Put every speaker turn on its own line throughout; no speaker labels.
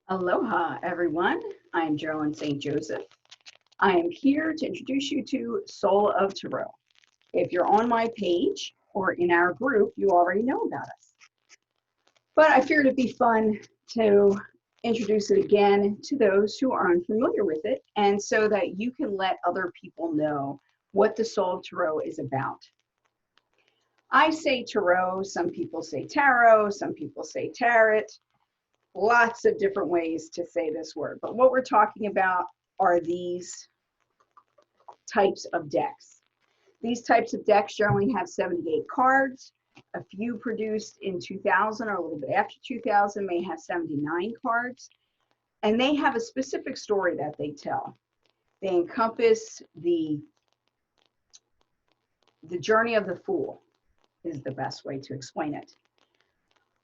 Aloha, everyone. I am GeralynStJoseph. I am here to introduce you to Soul of Tarot. If you're on my page or in our group, you already know about us. But I figured it'd be fun to introduce it again to those who are unfamiliar with it, and so that you can let other people know what the Soul of Tarot is about. I say tarot, some people say tarot, some people say tarot. Lots of different ways to say this word, but what we're talking about are these types of decks. These types of decks generally have 78 cards. A few produced in 2000 or a little bit after 2000 may have 79 cards, and they have a specific story that they tell. They encompass the journey of the Fool is the best way to explain it.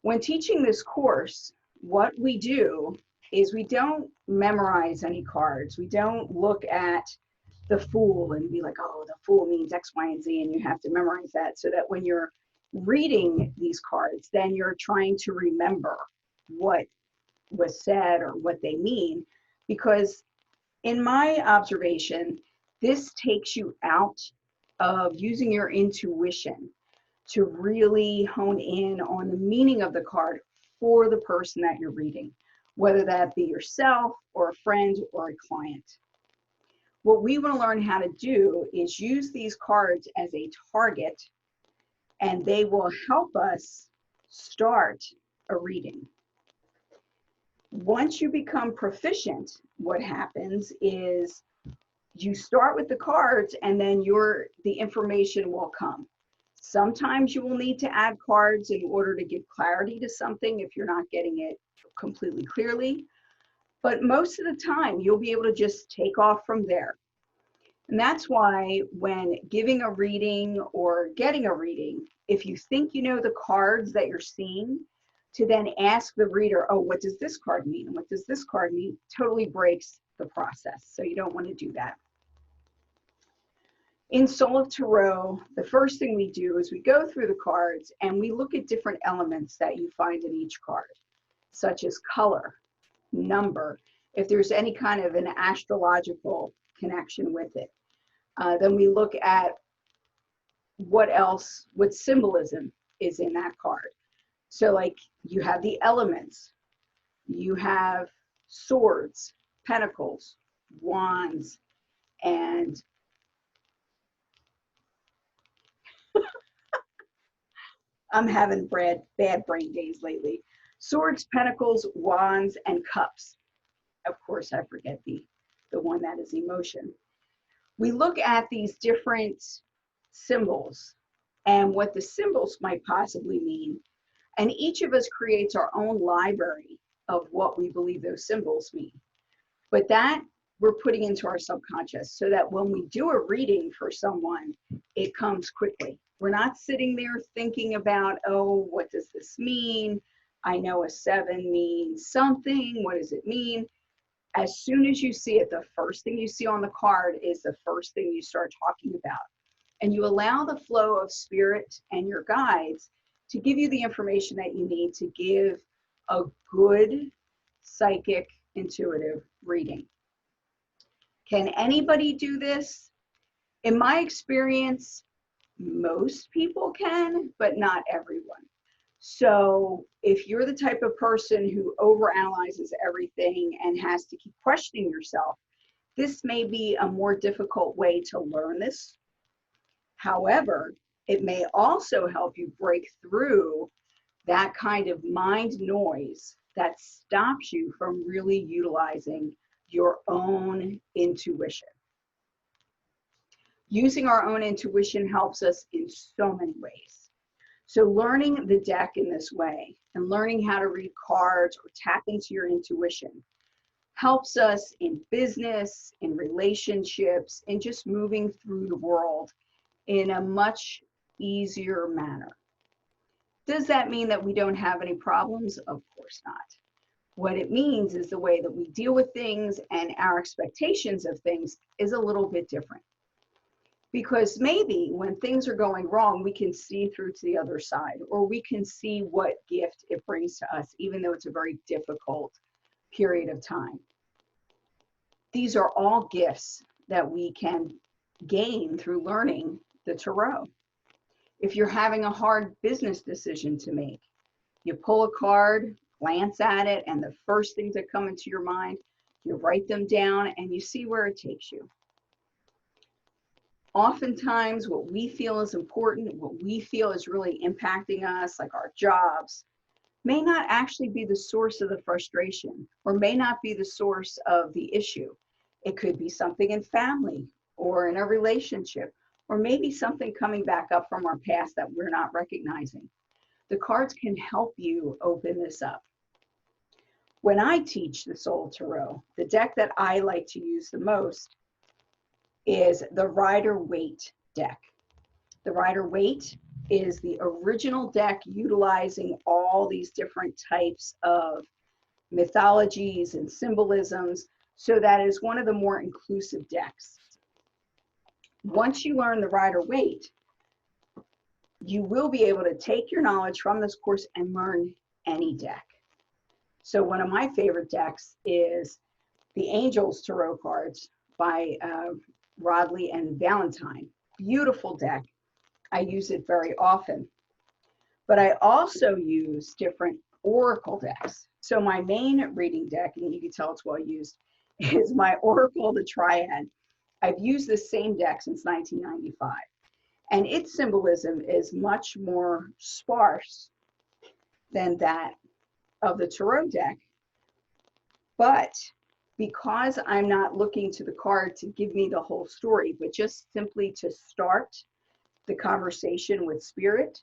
When teaching this course, what we do is we don't memorize any cards. We don't look at the Fool and be like, oh, the Fool means X, Y, and Z, and you have to memorize that, so that when you're reading these cards, then you're trying to remember what was said or what they mean. Because in my observation, this takes you out of using your intuition to really hone in on the meaning of the card for the person that you're reading, whether that be yourself or a friend or a client. What we want to learn how to do is use these cards as a target, and they will help us start a reading. Once you become proficient, what happens is you start with the cards, and then the information will come. Sometimes you will need to add cards in order to give clarity to something if you're not getting it completely clearly. But most of the time, you'll be able to just take off from there. And that's why when giving a reading or getting a reading, if you think you know the cards that you're seeing, to then ask the reader, oh, what does this card mean? And what does this card mean? Totally breaks the process. So you don't want to do that. In Soul of Tarot, the first thing we do is we go through the cards and we look at different elements that you find in each card, such as color, number, if there's any kind of an astrological connection with it. Then we look at what symbolism is in that card. So like you have the elements, you have swords, pentacles, wands, and I'm having bad brain days lately. Swords, pentacles, wands, and cups. Of course, I forget the one that is emotion. We look at these different symbols and what the symbols might possibly mean. And each of us creates our own library of what we believe those symbols mean. But that we're putting into our subconscious so that when we do a reading for someone, it comes quickly. We're not sitting there thinking about, oh, what does this mean? I know a 7 means something. What does it mean? As soon as you see it, the first thing you see on the card is the first thing you start talking about. And you allow the flow of spirit and your guides to give you the information that you need to give a good psychic intuitive reading. Can anybody do this? In my experience, most people can, but not everyone. So if you're the type of person who overanalyzes everything and has to keep questioning yourself, this may be a more difficult way to learn this. However, it may also help you break through that kind of mind noise that stops you from really utilizing your own intuition. Using our own intuition helps us in so many ways. So learning the deck in this way and learning how to read cards or tap into your intuition helps us in business, in relationships, and just moving through the world in a much easier manner. Does that mean that we don't have any problems? Of course not. What it means is the way that we deal with things and our expectations of things is a little bit different. Because maybe when things are going wrong, we can see through to the other side, or we can see what gift it brings to us, even though it's a very difficult period of time. These are all gifts that we can gain through learning the tarot. If you're having a hard business decision to make, you pull a card, glance at it, and the first things that come into your mind, you write them down and you see where it takes you. Oftentimes, what we feel is important, what we feel is really impacting us, like our jobs, may not actually be the source of the frustration or may not be the source of the issue. It could be something in family or in a relationship, or maybe something coming back up from our past that we're not recognizing. The cards can help you open this up. When I teach the Soul Tarot, the deck that I like to use the most is the Rider-Waite deck. The Rider-Waite is the original deck utilizing all these different types of mythologies and symbolisms, so that is one of the more inclusive decks. Once you learn the Rider-Waite, you will be able to take your knowledge from this course and learn any deck. So one of my favorite decks is the Angels Tarot cards by Rodley and Valentine. Beautiful deck. I use it very often. But I also use different oracle decks. So my main reading deck, and you can tell it's well used, is my Oracle, the Triad. I've used this same deck since 1995. And its symbolism is much more sparse than that of the Tarot deck. But because I'm not looking to the card to give me the whole story, but just simply to start the conversation with Spirit,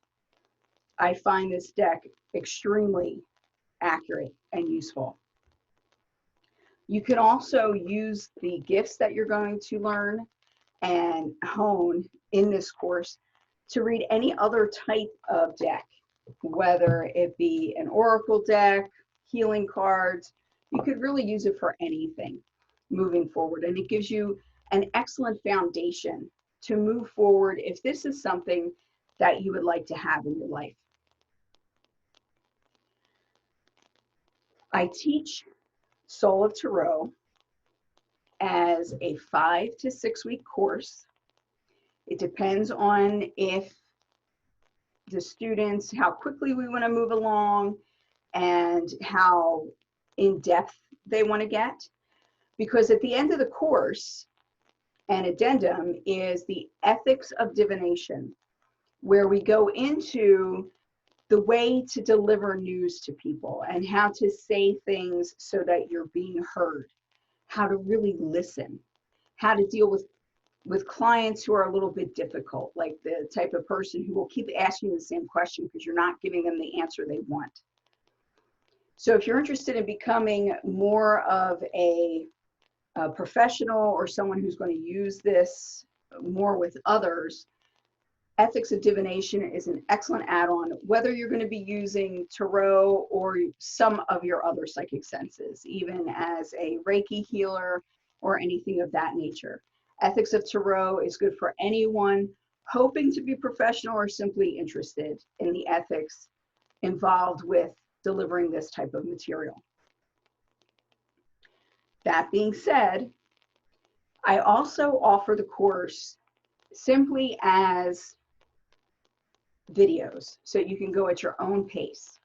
I find this deck extremely accurate and useful. You can also use the gifts that you're going to learn and hone in this course to read any other type of deck, whether it be an oracle deck, healing cards. You could really use it for anything moving forward, and it gives you an excellent foundation to move forward if this is something that you would like to have in your life. I teach Soul of Tarot as a 5 to 6 week course. It depends on if the students, how quickly we want to move along and how in depth they want to get. Because at the end of the course, an addendum is the ethics of divination, where we go into the way to deliver news to people and how to say things so that you're being heard, how to really listen, how to deal with clients who are a little bit difficult, like the type of person who will keep asking the same question because you're not giving them the answer they want. So if you're interested in becoming more of a professional or someone who's going to use this more with others, Ethics of Divination is an excellent add-on, whether you're going to be using tarot or some of your other psychic senses, even as a Reiki healer or anything of that nature. Ethics of Tarot is good for anyone hoping to be professional or simply interested in the ethics involved with delivering this type of material. That being said, I also offer the course simply as videos, so you can go at your own pace.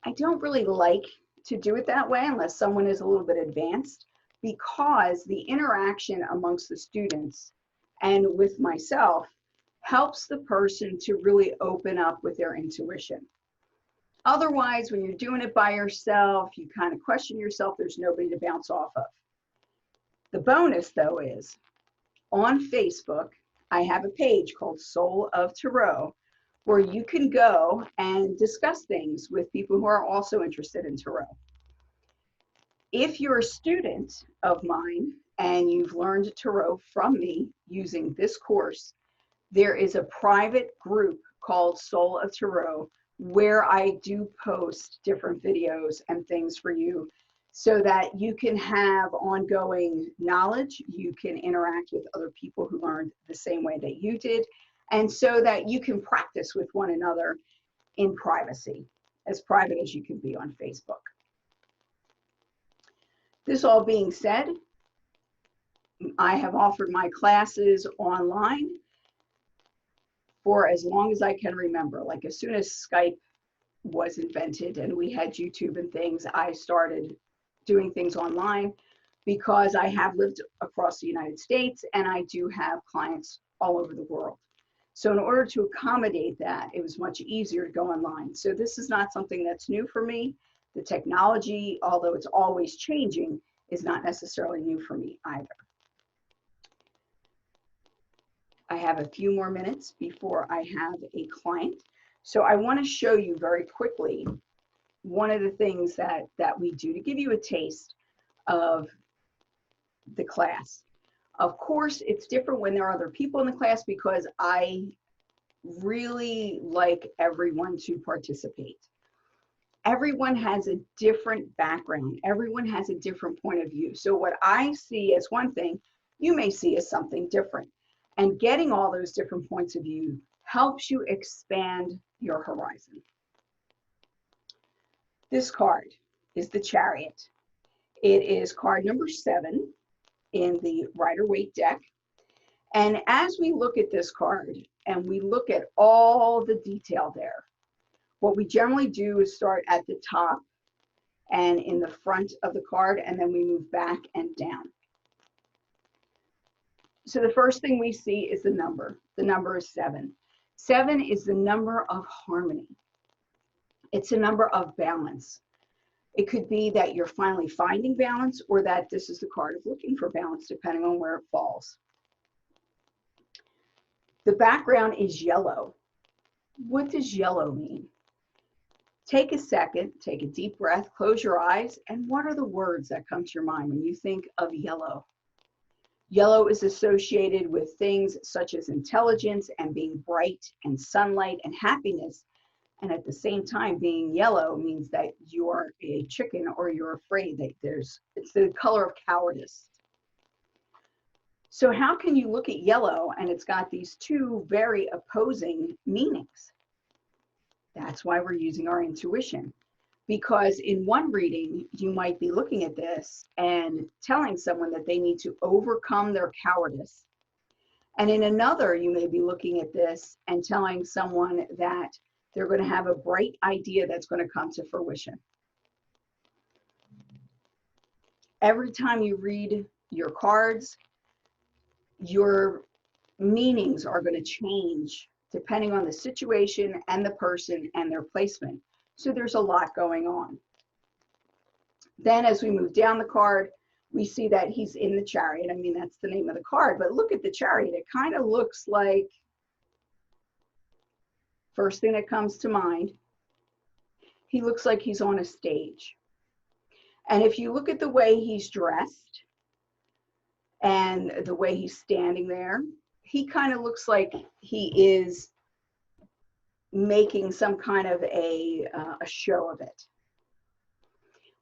I don't really like to do it that way unless someone is a little bit advanced, because the interaction amongst the students and with myself helps the person to really open up with their intuition. Otherwise, when you're doing it by yourself, you kind of question yourself, there's nobody to bounce off of. The bonus, though, is on Facebook, I have a page called Soul of Tarot, where you can go and discuss things with people who are also interested in tarot. If you're a student of mine and you've learned tarot from me using this course, there is a private group called Soul of Tarot where I do post different videos and things for you so that you can have ongoing knowledge, you can interact with other people who learned the same way that you did, and so that you can practice with one another in privacy, as private as you can be on Facebook. This all being said, I have offered my classes online for as long as I can remember. Like as soon as Skype was invented and we had YouTube and things, I started doing things online because I have lived across the United States and I do have clients all over the world. So in order to accommodate that, it was much easier to go online. So this is not something that's new for me. The technology, although it's always changing, is not necessarily new for me either. I have a few more minutes before I have a client. So I want to show you very quickly one of the things that we do to give you a taste of the class. Of course, it's different when there are other people in the class because I really like everyone to participate. Everyone has a different background. Everyone has a different point of view. So what I see as one thing, you may see as something different. And getting all those different points of view helps you expand your horizon. This card is the Chariot. It is card number 7 in the Rider-Waite deck. And as we look at this card and we look at all the detail there, what we generally do is start at the top and in the front of the card, and then we move back and down. So the first thing we see is the number. The number is 7. 7 is the number of harmony. It's a number of balance. It could be that you're finally finding balance or that this is the card of looking for balance, depending on where it falls. The background is yellow. What does yellow mean? Take a second, take a deep breath, close your eyes, and what are the words that come to your mind when you think of yellow? Yellow is associated with things such as intelligence and being bright and sunlight and happiness. And at the same time, being yellow means that you're a chicken or you're afraid that it's the color of cowardice. So how can you look at yellow and it's got these two very opposing meanings? That's why we're using our intuition. Because in one reading, you might be looking at this and telling someone that they need to overcome their cowardice. And in another, you may be looking at this and telling someone that they're going to have a bright idea that's going to come to fruition. Every time you read your cards, your meanings are going to change depending on the situation and the person and their placement. So there's a lot going on. Then as we move down the card, we see that he's in the Chariot. I mean, that's the name of the card, but look at the Chariot. It kind of looks like, first thing that comes to mind, he looks like he's on a stage. And if you look at the way he's dressed and the way he's standing there, he kind of looks like he is making some kind of a show of it.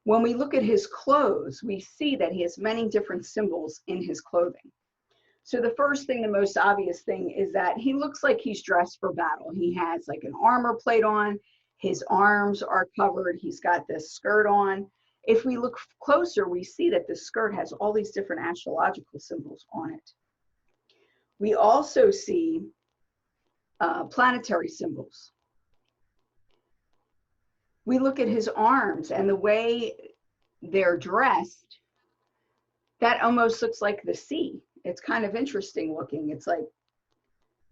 When we look at his clothes, we see that he has many different symbols in his clothing. So the first thing, the most obvious thing, is that he looks like he's dressed for battle. He has like an armor plate on, his arms are covered, he's got this skirt on. If we look closer, we see that the skirt has all these different astrological symbols on it. We also see planetary symbols. We look at his arms and the way they're dressed, that almost looks like the sea. It's kind of interesting looking. It's like,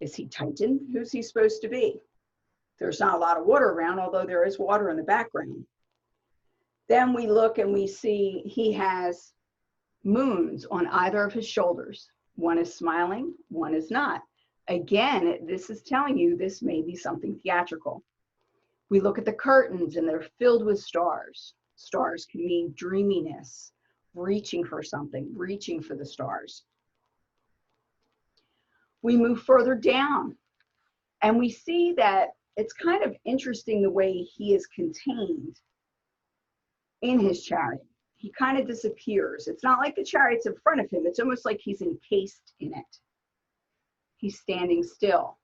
is he Titan? Who's he supposed to be? There's not a lot of water around, although there is water in the background. Then we look and we see he has moons on either of his shoulders. One is smiling, one is not. Again, this is telling you this may be something theatrical. We look at the curtains and they're filled with stars. Stars can mean dreaminess, reaching for something, reaching for the stars. We move further down and we see that it's kind of interesting the way he is contained in his chariot. He kind of disappears. It's not like the chariot's in front of him. It's almost like he's encased in it. He's standing still.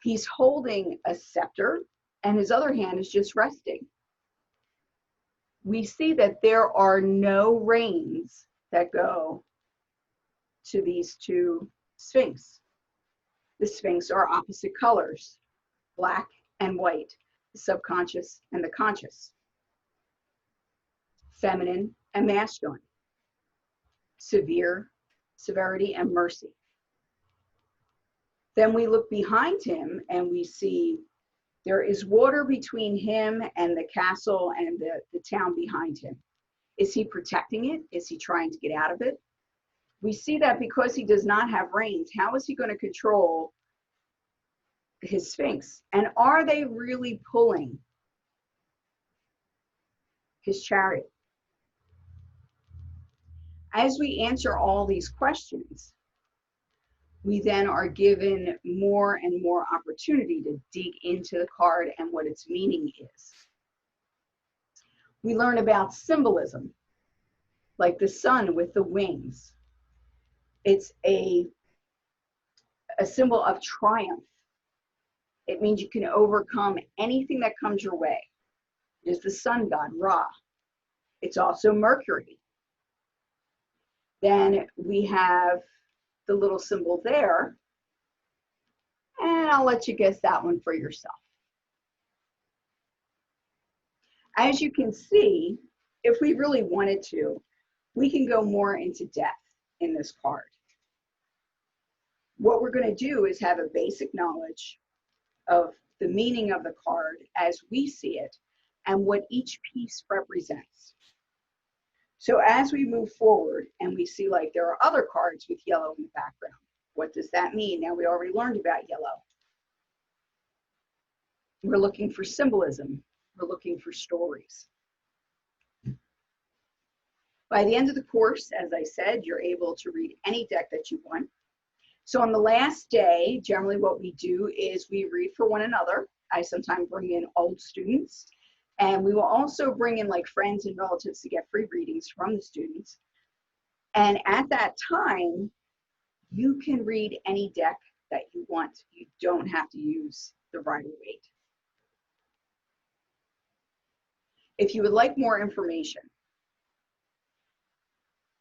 He's holding a scepter and his other hand is just resting. we see that there are no reins that go to these two sphinx. The sphinx are opposite colors, black and white, the subconscious and the conscious, feminine and masculine, severity and mercy. Then we look behind him and we see there is water between him and the castle and the town behind him. Is he protecting it? Is he trying to get out of it? We see that because he does not have reins, how is he going to control his sphinx? And are they really pulling his chariot? As we answer all these questions, we then are given more and more opportunity to dig into the card and what its meaning is. We learn about symbolism, like the sun with the wings. It's a symbol of triumph. It means you can overcome anything that comes your way. It is the sun god, Ra. It's also Mercury. Then we have the little symbol there, and I'll let you guess that one for yourself. As you can see, if we really wanted to, we can go more into depth in this card. What we're going to do is have a basic knowledge of the meaning of the card as we see it and what each piece represents. So as we move forward and we see like there are other cards with yellow in the background, what does that mean? Now we already learned about yellow. We're looking for symbolism. We're looking for stories. By the end of the course, as I said, you're able to read any deck that you want. So on the last day, generally what we do is we read for one another. I sometimes bring in old students, and we will also bring in like friends and relatives to get free readings from the students. And at that time, you can read any deck that you want. You don't have to use the Rider-Waite. If you would like more information,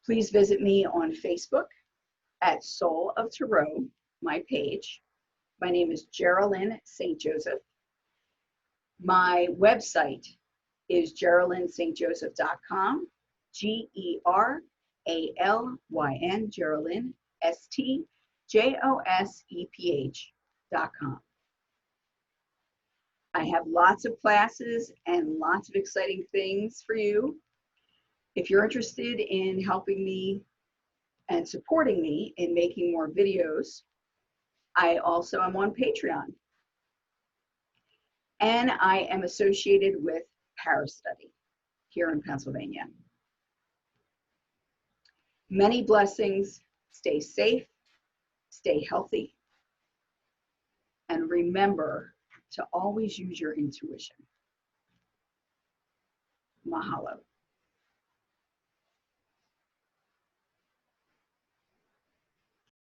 please visit me on Facebook at Soul of Tarot, my page. My name is GeralynStJoseph. My website is GeralynStJoseph.com, Geralyn, Geralyn, STJoseph.com. I have lots of classes and lots of exciting things for you. If you're interested in helping me and supporting me in making more videos, I also am on Patreon. And I am associated with Parastudy here in Pennsylvania. Many blessings. Stay safe, stay healthy, and remember to always use your intuition. Mahalo.